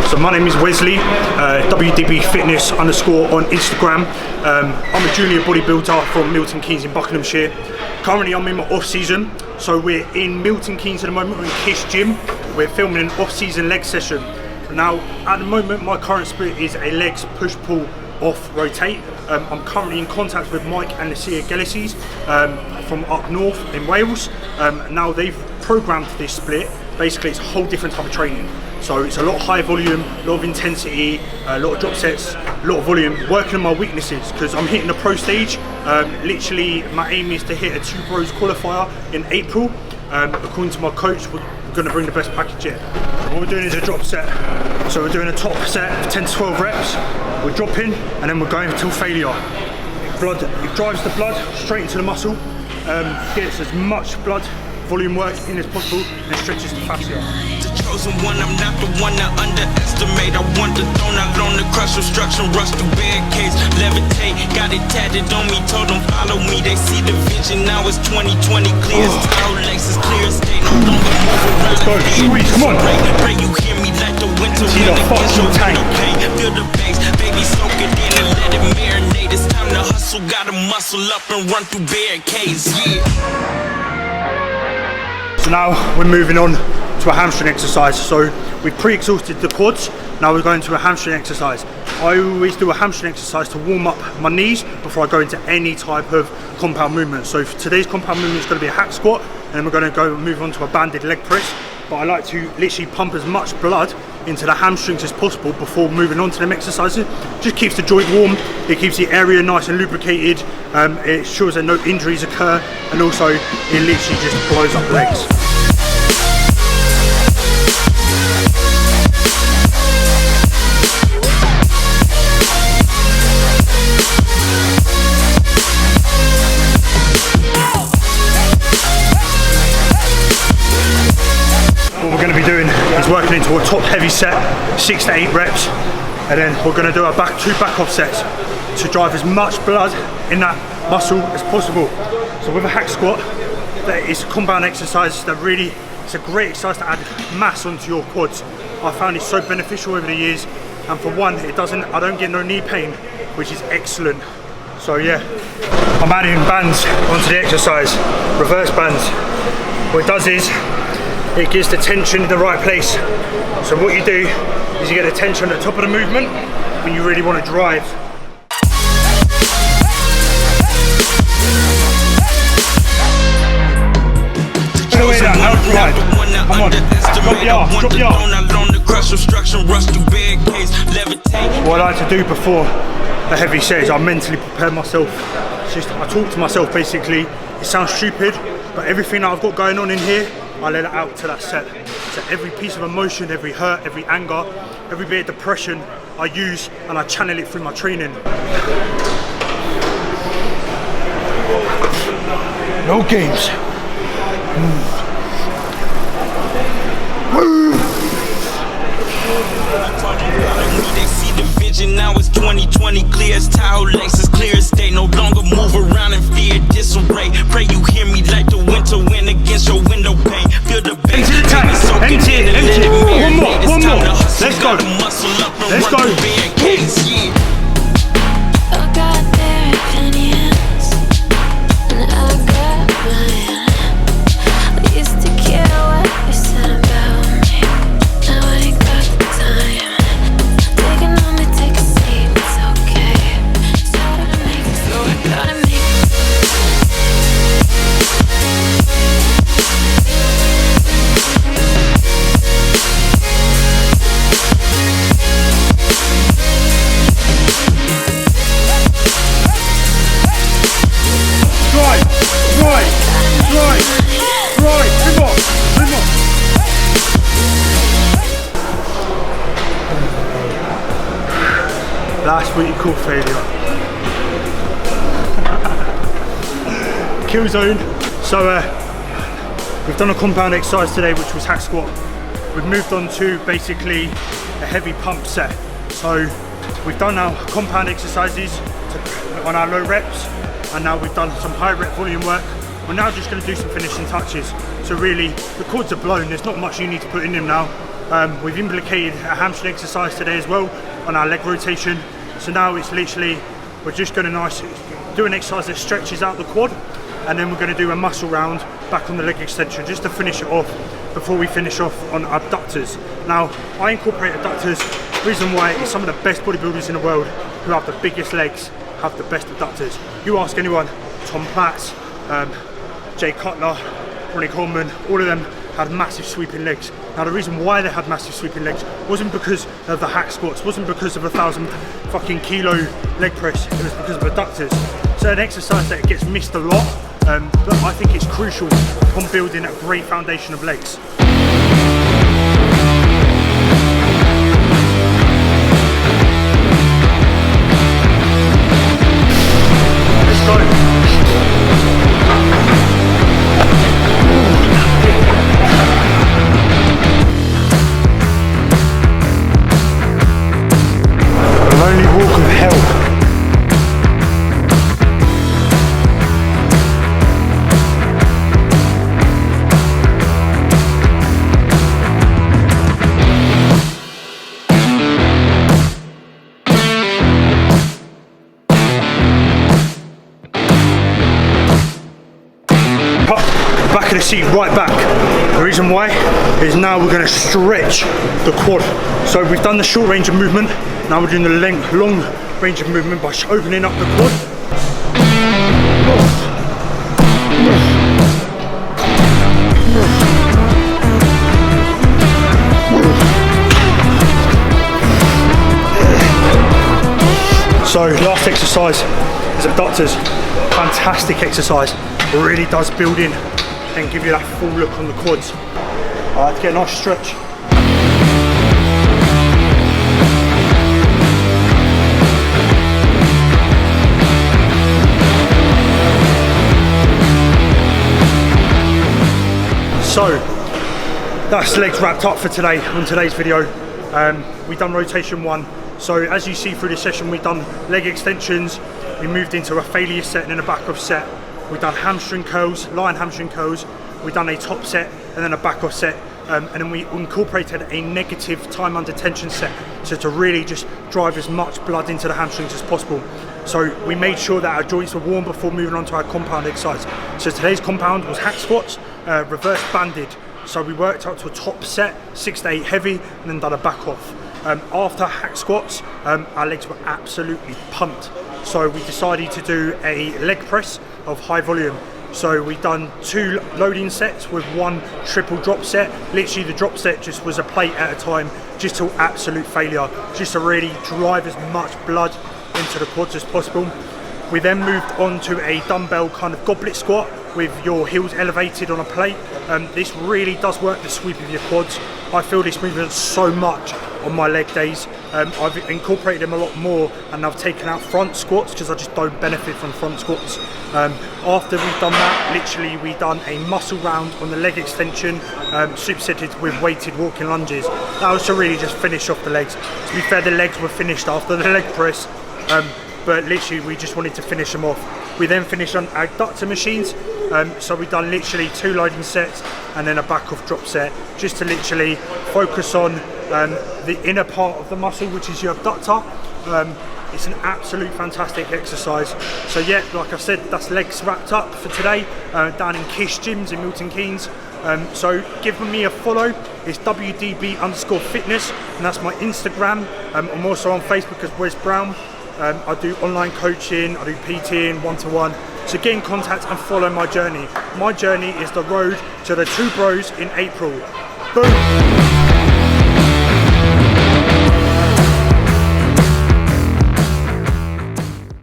So my name is Wesley, WDB Fitness _ on Instagram. I'm a junior bodybuilder from Milton Keynes in Buckinghamshire. Currently I'm in my off season, so we're in Milton Keynes at the moment. We're in Kiss Gym. We're filming an off season leg session. Now at the moment my current split is a legs push pull off rotate. I'm currently in contact with Mike and Lucia Gellises from up north in Wales. Now they've programmed this split. Basically it's a whole different type of training. So it's a lot of high volume, a lot of intensity, a lot of drop sets, a lot of volume, working on my weaknesses because I'm hitting the pro stage. Literally my aim is to hit a 2 Pros qualifier in April. According to my coach, we're going to bring the best package yet. So what we're doing is a drop set. So we're doing a top set of 10 to 12 reps. We're dropping and then we're going until failure. It drives the blood straight into the muscle, gets as much blood volume work in as possible and stretches the fascia. The chosen one, I'm not the one to underestimate. I want the throne, I learned the crush obstruction, rush the barricades, levitate, got it tatted on me, told them follow me, they see the vision, now it's 2020, clear as tile, Lexus, clear as state, no longer move around. Let's go, squeeze, come on. Pray you hear me like the winter wind against your window pane. Feel the bass, baby, soak it in and let it marinate. It's time to hustle, gotta muscle up and run through barricades, yeah. So now we're moving on to a hamstring exercise. So we've pre-exhausted the quads, now we're going to a hamstring exercise. I always do a hamstring exercise to warm up my knees before I go into any type of compound movement. So for today's compound movement is going to be a hack squat, and then we're going to go move on to a banded leg press. But I like to literally pump as much blood into the hamstrings as possible before moving on to them exercises. Just keeps the joint warm, it keeps the area nice and lubricated, it ensures that no injuries occur, and also it literally just blows up legs. What we're going to be doing is working into a top heavy set, 6 to 8 reps, and then we're going to do our two back off sets to drive as much blood in that muscle as possible. So with a hack squat, that is a compound exercise that really, it's a great exercise to add mass onto your quads. I found it so beneficial over the years, and for one, I don't get no knee pain, which is excellent. So yeah, I'm adding bands onto the exercise, reverse bands. What it does is, it gives the tension in the right place. So what you do is you get the tension at the top of the movement when you really want to drive. Get away that, now drive. Come on, drop the arm, drop the arm. What I like to do before a heavy set is I mentally prepare myself. It's just, I talk to myself basically. It sounds stupid, but everything that I've got going on in here, I let it out to that set. So every piece of emotion, every hurt, every anger, every bit of depression, I use and I channel it through my training. No games. They see the vision, now it's 2020, clear as tile, Lexus, clear as state, no longer move around in fear, disarray. Pray you hear me like the winter wind against your window pane. Feel the bass, empty the tank, empty it. One more, let's go. Let's go. That's what you call failure. Kill zone. So we've done a compound exercise today, which was hack squat. We've moved on to basically a heavy pump set. So we've done our compound exercises on our low reps, and now we've done some high rep volume work. We're now just going to do some finishing touches. So really, the quads are blown. There's not much you need to put in them now. We've implicated a hamstring exercise today as well on our leg rotation. So now it's literally, we're just going to do an exercise that stretches out the quad, and then we're going to do a muscle round back on the leg extension just to finish it off before we finish off on abductors. Now, I incorporate abductors. The reason why is some of the best bodybuilders in the world who have the biggest legs have the best abductors. You ask anyone, Tom Platz, Jay Cutler, Ronnie Coleman, all of them had massive sweeping legs. Now the reason why they had massive sweeping legs wasn't because of the hack squats, wasn't because of 1,000 fucking kilo leg press, it was because of abductors. So an exercise that gets missed a lot, but I think it's crucial on building a great foundation of legs. Let's go. Lonely walk of hell. Back of the seat, right back. The reason why is now we're going to stretch the quad. So we've done the short range of movement, now we're doing the long range of movement by opening up the quad. So last exercise is abductors. Fantastic exercise, really does build in and give you that full look on the quads. To get a nice stretch. So that's legs wrapped up for today on today's video. We've done rotation 1. So as you see through this session, we've done leg extensions, we moved into a failure set and then a back off set. We've done hamstring curls, lion hamstring curls, we've done a top set and then a back off set, and then we incorporated a negative time under tension set, so to really just drive as much blood into the hamstrings as possible. So we made sure that our joints were warm before moving on to our compound exercise. So today's compound was hack squats, reverse banded. So we worked up to a top set, 6 to 8 heavy, and then done a back off. After hack squats, our legs were absolutely pumped. So we decided to do a leg press of high volume. So we've done 2 loading sets with 1 triple drop set. Literally the drop set just was a plate at a time, just to absolute failure, just to really drive as much blood into the quads as possible. We then moved on to a dumbbell kind of goblet squat with your heels elevated on a plate. This really does work the sweep of your quads. I feel this movement so much on my leg days. I've incorporated them a lot more, and I've taken out front squats because I just don't benefit from front squats. After we've done that, literally we've done a muscle round on the leg extension, supersetted with weighted walking lunges. That was to really just finish off the legs. To be fair, the legs were finished after the leg press, but literally we just wanted to finish them off. We then finished on adductor machines, so we've done literally 2 loading sets and then a back off drop set, just to literally focus on the inner part of the muscle, which is your abductor. It's an absolute fantastic exercise. So yeah, like I said, that's legs wrapped up for today, down in Kish Gyms in Milton Keynes. So give me a follow, it's WDB_fitness, and that's my Instagram. I'm also on Facebook as Wes Brown. I do online coaching, I do PTing, one-to-one. So get in contact and follow my journey. My journey is the road to the 2 bros in April. Boom!